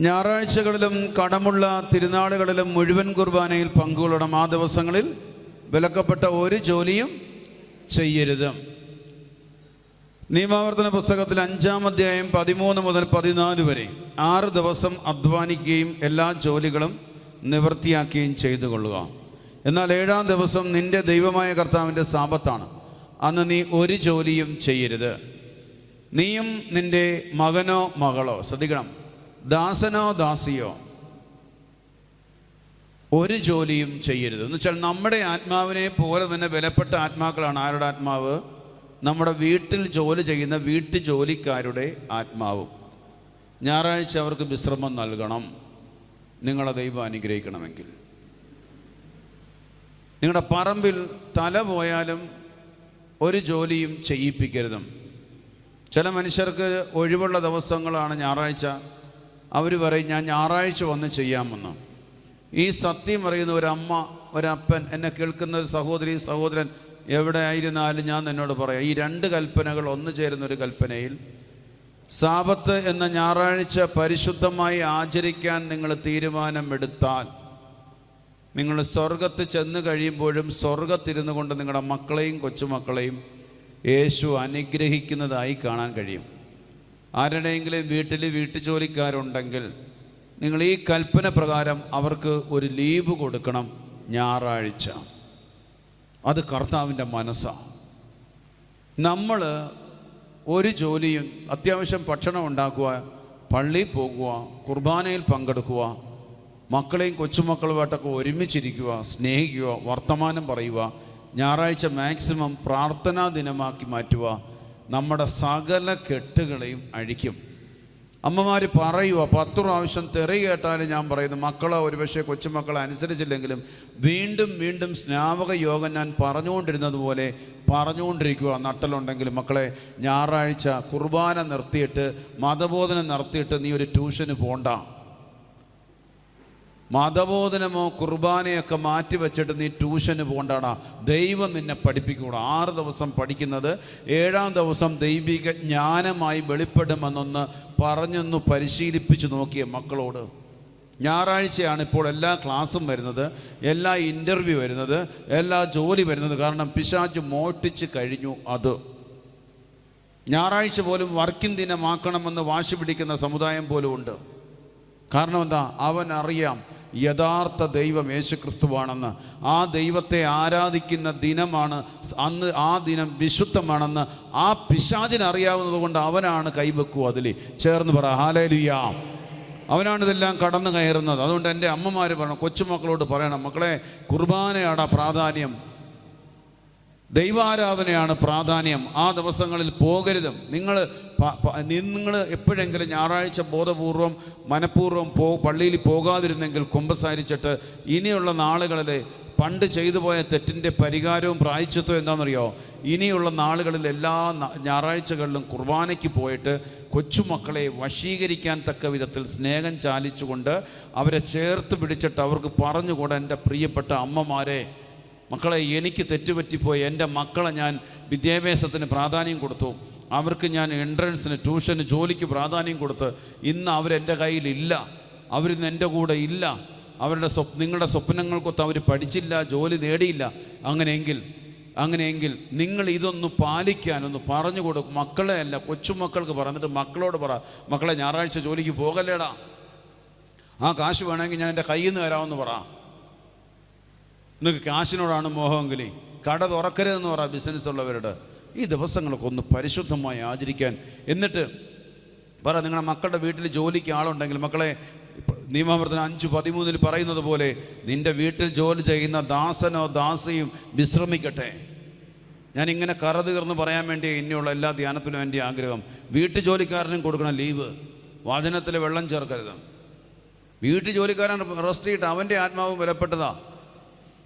ഞായറാഴ്ചകളിലും കടമുള്ള തിരുനാളുകളിലും മുഴുവൻ കുർബാനയിൽ പങ്കുകൊള്ളണം. ആ ദിവസങ്ങളിൽ വിലക്കപ്പെട്ട ഒരു ജോലിയും ചെയ്യരുത്. നിയമാവർത്തന പുസ്തകത്തിൽ 5-ാം അധ്യായം 13 മുതൽ 14 വരെ 6 ദിവസം അധ്വാനിക്കുകയും എല്ലാ ജോലികളും നിവൃത്തിയാക്കുകയും ചെയ്തു കൊള്ളുക. എന്നാൽ 7-ാം ദിവസം നിന്റെ ദൈവമായ കർത്താവിൻ്റെ സാബത്താണ്. അന്ന് നീ ഒരു ജോലിയും ചെയ്യരുത്. നീയും നിന്റെ മകനോ മകളോ, ശ്രദ്ധിക്കണം, ദാസനോ ദാസിയോ ഒരു ജോലിയും ചെയ്യരുത്. എന്ന് വെച്ചാൽ നമ്മുടെ ആത്മാവിനെ പോലെ തന്നെ വിലപ്പെട്ട ആത്മാക്കളാണ് ആരുടെ ആത്മാവ്? നമ്മുടെ വീട്ടിൽ ജോലി ചെയ്യുന്ന വീട്ടു ജോലിക്കാരുടെ ആത്മാവും. ഞായറാഴ്ച അവർക്ക് വിശ്രമം നൽകണം. നിങ്ങളെ ദൈവം അനുഗ്രഹിക്കണമെങ്കിൽ. നിങ്ങളുടെ പറമ്പിൽ തല പോയാലും ഒരു ജോലിയും ചെയ്യിപ്പിക്കരുതും. ചില മനുഷ്യർക്ക് ഒഴിവുള്ള ദിവസങ്ങളാണ് ഞായറാഴ്ച. അവർ പറയും ഞാൻ ഞായറാഴ്ച വന്ന് ചെയ്യാമെന്ന്. ഈ സത്യം പറയുന്ന ഒരമ്മ, ഒരപ്പൻ, എന്നെ കേൾക്കുന്ന ഒരു സഹോദരി, സഹോദരൻ എവിടെ ആയിരുന്നാലും ഞാൻ എന്നോട് പറയാം, ഈ 2 കൽപ്പനകൾ ഒന്നു ചേരുന്ന ഒരു കൽപ്പനയിൽ സാബത്ത് എന്ന ഞായറാഴ്ച പരിശുദ്ധമായി ആചരിക്കാൻ നിങ്ങൾ തീരുമാനമെടുത്താൽ നിങ്ങൾ സ്വർഗത്ത് ചെന്ന് കഴിയുമ്പോഴും സ്വർഗത്തിരുന്നു കൊണ്ട് നിങ്ങളുടെ മക്കളെയും കൊച്ചുമക്കളെയും യേശു അനുഗ്രഹിക്കുന്നതായി കാണാൻ കഴിയും. ആരുടെയെങ്കിലും വീട്ടിൽ വീട്ടുജോലിക്കാരുണ്ടെങ്കിൽ നിങ്ങൾ ഈ കൽപ്പന പ്രകാരം അവർക്ക് ഒരു ലീവ് കൊടുക്കണം ഞായറാഴ്ച. അത് കർത്താവിൻ്റെ മനസ്സാണ്. നമ്മൾ ഒരു ജോലിയും, അത്യാവശ്യം ഭക്ഷണം ഉണ്ടാക്കുക, പള്ളിയിൽ പോകുക, കുർബാനയിൽ പങ്കെടുക്കുക, മക്കളെയും കൊച്ചുമക്കളുമായിട്ടൊക്കെ ഒരുമിച്ചിരിക്കുക, സ്നേഹിക്കുക, വർത്തമാനം പറയുക, ഞായറാഴ്ച മാക്സിമം പ്രാർത്ഥനാ ദിനമാക്കി മാറ്റുക, നമ്മുടെ സകല കെട്ടുകളെയും അഴിക്കും. അമ്മമാർ പറയുക, 10 പ്രാവശ്യം തെറി കേട്ടാലും ഞാൻ പറയുന്നു, മക്കളെ ഒരുപക്ഷെ കൊച്ചുമക്കളെ അനുസരിച്ചില്ലെങ്കിലും വീണ്ടും വീണ്ടും സ്നാപക യോഗം ഞാൻ പറഞ്ഞുകൊണ്ടിരുന്നത് പോലെ പറഞ്ഞുകൊണ്ടിരിക്കുക. നട്ടലുണ്ടെങ്കിലും മക്കളെ ഞായറാഴ്ച കുർബാന നിർത്തിയിട്ട്, മതബോധനം നടത്തിയിട്ട് നീ ഒരു ട്യൂഷന് പോണ്ട. മതബോധനമോ കുർബാനയൊക്കെ മാറ്റി വെച്ചിട്ട് നീ ട്യൂഷന് പോകണ്ടാടാ. ദൈവം നിന്നെ പഠിപ്പിക്കൂടാ. 6 ദിവസം പഠിക്കുന്നത് 7-ാം ദിവസം ദൈവിക ജ്ഞാനമായി വെളിപ്പെടുമെന്നൊന്ന് പറഞ്ഞൊന്ന് പരിശീലിപ്പിച്ച് നോക്കിയ മക്കളോട്. ഞായറാഴ്ചയാണ് ഇപ്പോൾ എല്ലാ ക്ലാസ്സും വരുന്നത്, എല്ലാ ഇൻ്റർവ്യൂ വരുന്നത്, എല്ലാ ജോലി വരുന്നത്. കാരണം പിശാച് മോഷ്ടിച്ച് കഴിഞ്ഞു. അത് ഞായറാഴ്ച പോലും വർക്കിംഗ് ദിനമാക്കണമെന്ന് വാശി പിടിക്കുന്ന സമുദായം പോലും ഉണ്ട്. കാരണം എന്താ? അവൻ അറിയാം യഥാർത്ഥ ദൈവം യേശുക്രിസ്തുവാണെന്ന്. ആ ദൈവത്തെ ആരാധിക്കുന്ന ദിനമാണ് അന്ന്. ആ ദിനം വിശുദ്ധമാണെന്ന് ആ പിശാചിന് അറിയാവുന്നത് കൊണ്ട് അവനാണ് കൈവെക്കുക. അതിൽ ചേർന്ന് പറ ഹല്ലേലൂയ. അവനാണിതെല്ലാം കടന്നു കയറുന്നത്. അതുകൊണ്ട് എൻ്റെ അമ്മമാർ പറയണം, കൊച്ചുമക്കളോട് പറയണം, മക്കളെ കുർബാനയാണ് പ്രാധാന്യം, ദൈവാരാധനയാണ് പ്രാധാന്യം. ആ ദിവസങ്ങളിൽ പോകരുത്. നിങ്ങൾ എപ്പോഴെങ്കിലും ഞായറാഴ്ച ബോധപൂർവം മനഃപൂർവ്വം പള്ളിയിൽ പോകാതിരുന്നെങ്കിൽ കുമ്പസാരിച്ചിട്ട് ഇനിയുള്ള നാളുകളിൽ പണ്ട് ചെയ്തു പോയ തെറ്റിൻ്റെ പരിഹാരവും പ്രായശ്ചിത്തവും എന്താണെന്നറിയോ? ഇനിയുള്ള നാളുകളിൽ എല്ലാ ഞായറാഴ്ചകളിലും കുർബാനയ്ക്ക് പോയിട്ട് കൊച്ചുമക്കളെ വശീകരിക്കാൻ തക്ക വിധത്തിൽ സ്നേഹം ചാലിച്ചുകൊണ്ട് അവരെ ചേർത്ത് പിടിച്ചിട്ട് അവർക്ക് പറഞ്ഞുകൂടെ, എൻ്റെ പ്രിയപ്പെട്ട അമ്മമാരെ, മക്കളെ എനിക്ക് തെറ്റുപറ്റിപ്പോയി, എൻ്റെ മക്കളെ ഞാൻ വിദ്യാഭ്യാസത്തിന് പ്രാധാന്യം കൊടുത്തു, അവർക്ക് ഞാൻ എൻട്രൻസിന്, ട്യൂഷന്, ജോലിക്ക് പ്രാധാന്യം കൊടുത്ത് ഇന്ന് അവരെൻ്റെ കയ്യിലില്ല, അവരിന്ന് എൻ്റെ കൂടെ ഇല്ല, നിങ്ങളുടെ സ്വപ്നങ്ങൾക്കൊത്ത് അവർ പഠിച്ചില്ല, ജോലി നേടിയില്ല. അങ്ങനെയെങ്കിൽ നിങ്ങൾ ഇതൊന്ന് പാലിക്കാനൊന്ന് പറഞ്ഞു കൊടുക്കും. മക്കളെ അല്ല, കൊച്ചുമക്കൾക്ക് പറഞ്ഞിട്ട് മക്കളോട് പറ, മക്കളെ ഞായറാഴ്ച ജോലിക്ക് പോകല്ലേടാ, ആ കാശ് വേണമെങ്കിൽ ഞാൻ എൻ്റെ കയ്യിൽ നിന്ന് തരാമെന്ന് പറ. നിങ്ങൾക്ക് കാശിനോടാണ് മോഹമെങ്കിൽ കട തുറക്കരുതെന്ന് പറ ബിസിനസ് ഉള്ളവരുടെ. ഈ ദിവസങ്ങളൊക്കെ ഒന്ന് പരിശുദ്ധമായി ആചരിക്കാൻ. എന്നിട്ട് പറ, നിങ്ങളുടെ മക്കളുടെ വീട്ടിൽ ജോലിക്ക് ആളുണ്ടെങ്കിൽ, മക്കളെ നിയമാവർത്തനം 5:13 പറയുന്നത് പോലെ നിൻ്റെ വീട്ടിൽ ജോലി ചെയ്യുന്ന ദാസനോ ദാസിയും വിശ്രമിക്കട്ടെ. ഞാനിങ്ങനെ കറതീർന്ന് പറയാൻ വേണ്ടി ഇനിയുള്ള എല്ലാ ധ്യാനത്തിനും എൻ്റെ ആഗ്രഹം. വീട്ടു ജോലിക്കാരനും കൊടുക്കണം ലീവ്. വചനത്തിൽ വെള്ളം ചേർക്കരുത്. വീട്ടു ജോലിക്കാരൻ റെസ്റ്റ് ചെയ്തിട്ട് അവൻ്റെ ആത്മാവും വിലപ്പെട്ടതാ.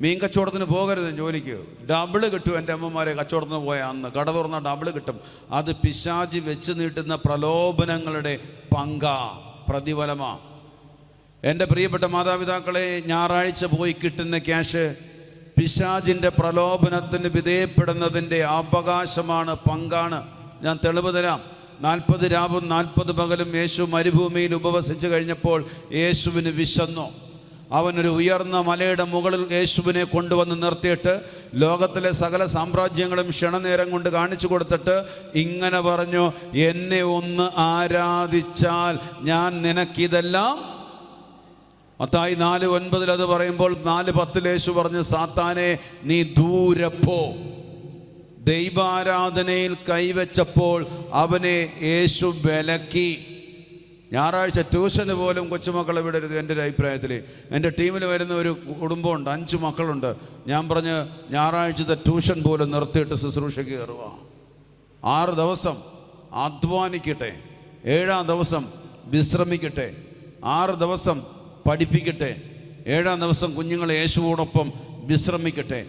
മീൻ കച്ചവടത്തിന് പോകരുത് ജോലിക്ക്. ഡബിള് കിട്ടും. എൻ്റെ അമ്മമാരെ കച്ചവടത്തിന് പോയ അന്ന് കട തുറന്നാൽ ഡബിള് കിട്ടും. അത് പിശാചി വെച്ച് നീട്ടുന്ന പ്രലോഭനങ്ങളുടെ പ്രതിഫലമാ. എൻ്റെ പ്രിയപ്പെട്ട മാതാപിതാക്കളെ, ഞായറാഴ്ച പോയി കിട്ടുന്ന ക്യാഷ് പിശാചിൻ്റെ പ്രലോഭനത്തിന് വിധേയപ്പെടുന്നതിൻ്റെ അവകാശമാണ്, പങ്കാണ്. ഞാൻ തെളിവ് തരാം. 40 രാവും 40 പകലും യേശു മരുഭൂമിയിൽ ഉപവസിച്ച് കഴിഞ്ഞപ്പോൾ യേശുവിന് വിശന്നു. അവനൊരു ഉയർന്ന മലയുടെ മുകളിൽ യേശുവിനെ കൊണ്ടുവന്ന് നിർത്തിയിട്ട് ലോകത്തിലെ സകല സാമ്രാജ്യങ്ങളും ക്ഷണനേരം കൊണ്ട് കാണിച്ചു കൊടുത്തിട്ട് ഇങ്ങനെ പറഞ്ഞു, എന്നെ ഒന്ന് ആരാധിച്ചാൽ ഞാൻ നിനക്കിതെല്ലാം. മത്തായി 4:9 അത് പറയുമ്പോൾ 4:10 യേശു പറഞ്ഞു, സാത്താനെ നീ ദൂരെ പോ. ദൈവാരാധനയിൽ കൈവച്ചപ്പോൾ അവനെ യേശു വിലക്കി. ഞായറാഴ്ച ട്യൂഷന് പോലും കൊച്ചുമക്കളെ വിടരുത്. എൻ്റെ ഒരു അഭിപ്രായത്തിൽ എൻ്റെ ടീമിൽ വരുന്ന ഒരു കുടുംബമുണ്ട്, 5 മക്കളുണ്ട്. ഞാൻ പറഞ്ഞ് ഞായറാഴ്ചത്തെ ട്യൂഷൻ പോലും നിർത്തിയിട്ട് ശുശ്രൂഷയ്ക്ക് കയറുക. 6 ദിവസം അധ്വാനിക്കട്ടെ, 7-ാം ദിവസം വിശ്രമിക്കട്ടെ, 6 ദിവസം പഠിപ്പിക്കട്ടെ, 7-ാം ദിവസം കുഞ്ഞുങ്ങളെ യേശുവോടൊപ്പം വിശ്രമിക്കട്ടെ.